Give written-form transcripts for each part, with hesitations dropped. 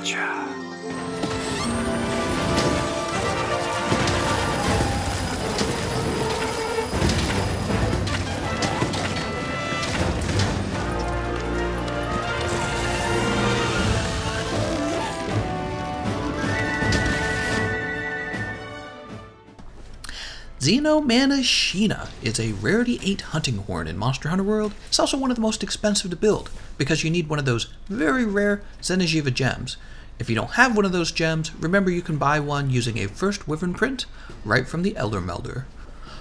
Gotcha. Xeno Manasheena is a Rarity 8 hunting horn in Monster Hunter World. It's also one of the most expensive to build, because you need one of those very rare Xeno'jiiva gems. If you don't have one of those gems, remember you can buy one using a first Wyvern print right from the Elder Melder.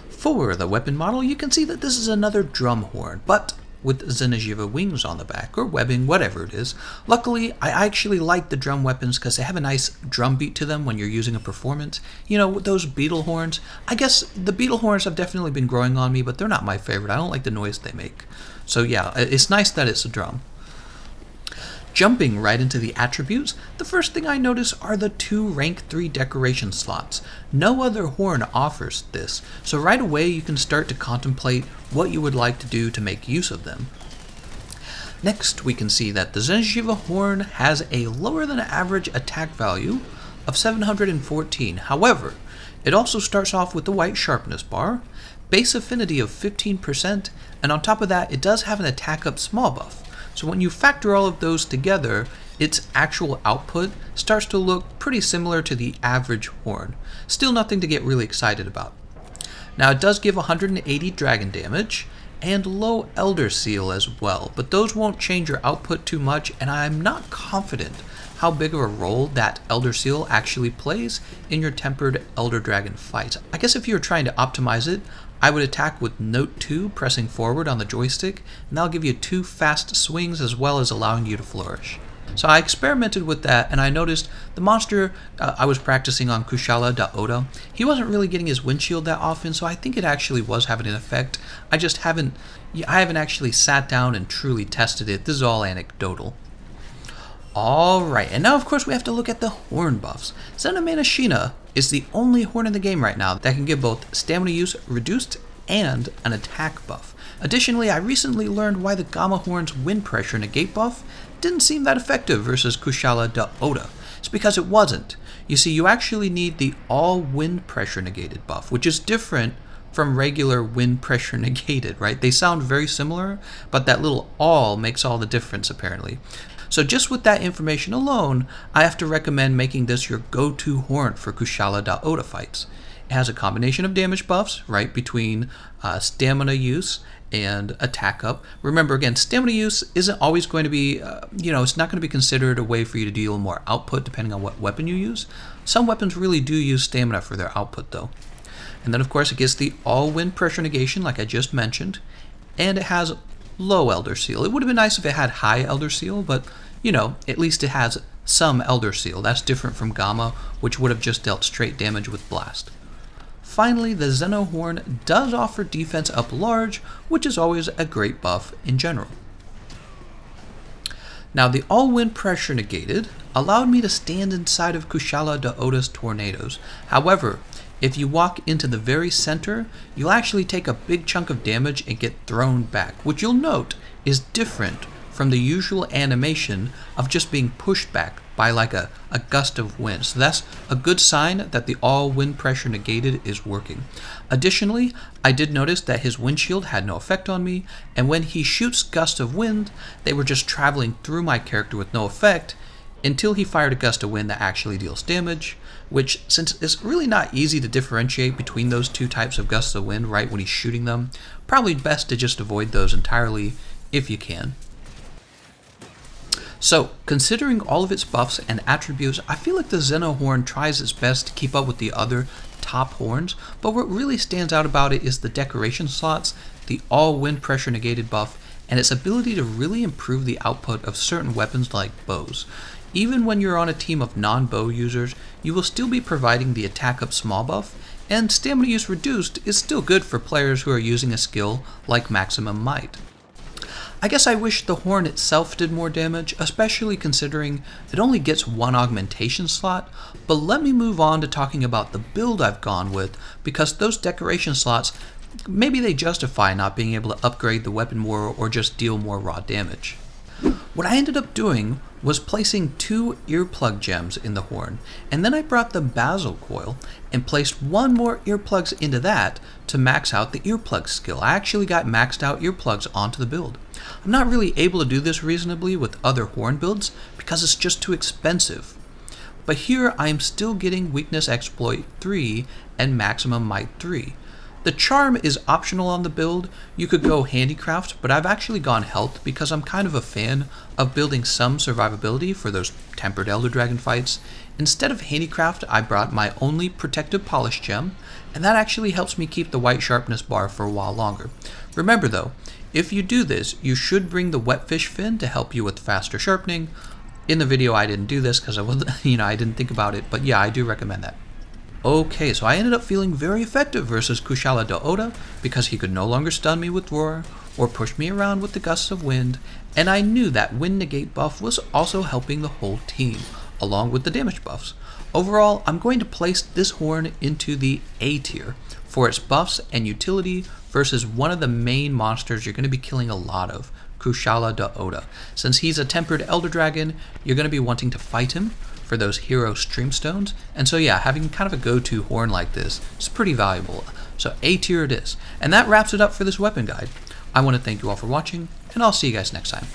For the weapon model, you can see that this is another drum horn, but with Xeno'jiiva wings on the back, or webbing, whatever it is. Luckily, I actually like the drum weapons because they have a nice drum beat to them when you're using a performance. You know, with those beetle horns, I guess the beetle horns have definitely been growing on me, but they're not my favorite. I don't like the noise they make. So yeah, it's nice that it's a drum. Jumping right into the attributes, the first thing I notice are the 2 rank 3 decoration slots. No other horn offers this, so right away you can start to contemplate what you would like to do to make use of them. Next, we can see that the Xeno'jiiva horn has a lower than average attack value of 714. However, it also starts off with the white sharpness bar, base affinity of 15%, and on top of that, it does have an attack up small buff. So when you factor all of those together, its actual output starts to look pretty similar to the average horn. Still nothing to get really excited about. Now it does give 180 dragon damage and low Elder Seal as well, but those won't change your output too much, and I'm not confident how big of a role that Elder Seal actually plays in your tempered Elder Dragon fights. I guess if you're trying to optimize it, I would attack with Note 2 pressing forward on the joystick, and that'll give you 2 fast swings as well as allowing you to flourish. So I experimented with that, and I noticed the monster I was practicing on Kushala Daoda, he wasn't really getting his windshield that often, so I think it actually was having an effect. I haven't actually sat down and truly tested it. This is all anecdotal. Alright, and now of course we have to look at the horn buffs. Xeno Manasheena is the only horn in the game right now that can give both stamina use reduced and an attack buff. Additionally, I recently learned why the Gamma Horn's wind pressure negate buff didn't seem that effective versus Kushala Daoda. It's because it wasn't. You see, you actually need the all wind pressure negated buff, which is different from regular wind pressure negated, right? They sound very similar, but that little all makes all the difference apparently. So just with that information alone, I have to recommend making this your go-to horn for Kushala Daoda fights. It has a combination of damage buffs, right, between stamina use and attack up. Remember again, stamina use isn't always going to be, it's not going to be considered a way for you to deal more output depending on what weapon you use. Some weapons really do use stamina for their output though. And then of course it gets the all wind pressure negation like I just mentioned, and it has low Elder Seal. It would have been nice if it had high Elder Seal, but at least it has some Elder Seal. That's different from Gamma, which would have just dealt straight damage with Blast. Finally, the Xeno Horn does offer defense up large, which is always a great buff in general. Now, the all wind pressure negated allowed me to stand inside of Kushala Daoda's tornadoes. However, if you walk into the very center, you'll actually take a big chunk of damage and get thrown back, which you'll note is different from the usual animation of just being pushed back by like a gust of wind. So that's a good sign that the all wind pressure negated is working. Additionally, I did notice that his windshield had no effect on me, and when he shoots gusts of wind, they were just traveling through my character with no effect until he fired a gust of wind that actually deals damage, which, since it's really not easy to differentiate between those two types of gusts of wind right when he's shooting them, probably best to just avoid those entirely if you can. So, considering all of its buffs and attributes, I feel like the Xeno Horn tries its best to keep up with the other top horns, but what really stands out about it is the decoration slots, the all wind pressure negated buff, and its ability to really improve the output of certain weapons like bows. Even when you're on a team of non-bow users, you will still be providing the attack up small buff, and stamina use reduced is still good for players who are using a skill like Maximum Might. I guess I wish the horn itself did more damage, especially considering it only gets one augmentation slot, but let me move on to talking about the build I've gone with, because those decoration slots, maybe they justify not being able to upgrade the weapon more or just deal more raw damage. What I ended up doing was placing 2 earplug gems in the horn, and then I brought the basil coil and placed 1 more earplugs into that to max out the earplug skill. I actually got maxed out earplugs onto the build. I'm not really able to do this reasonably with other horn builds because it's just too expensive. But here I am still getting weakness exploit 3 and maximum might 3. The charm is optional on the build. You could go handicraft, but I've actually gone health because I'm kind of a fan of building some survivability for those tempered Elder Dragon fights. Instead of handicraft, I brought my only protective polish gem, and that actually helps me keep the white sharpness bar for a while longer. Remember though, if you do this, you should bring the wetfish fin to help you with faster sharpening. In the video I didn't do this because I didn't think about it, but yeah, I do recommend that. Okay, so I ended up feeling very effective versus Kushala da Oda because he could no longer stun me with Roar or push me around with the gusts of wind, and I knew that wind negate buff was also helping the whole team, along with the damage buffs. Overall, I'm going to place this horn into the A tier for its buffs and utility versus one of the main monsters you're going to be killing a lot of, Kushala da Oda. Since he's a tempered Elder Dragon, you're going to be wanting to fight him for those hero streamstones, and so yeah, having kind of a go-to horn like this is pretty valuable. So A tier it is. And that wraps it up for this weapon guide. I want to thank you all for watching, and I'll see you guys next time.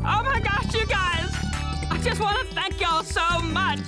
Oh my gosh, you guys! I just want to thank y'all so much!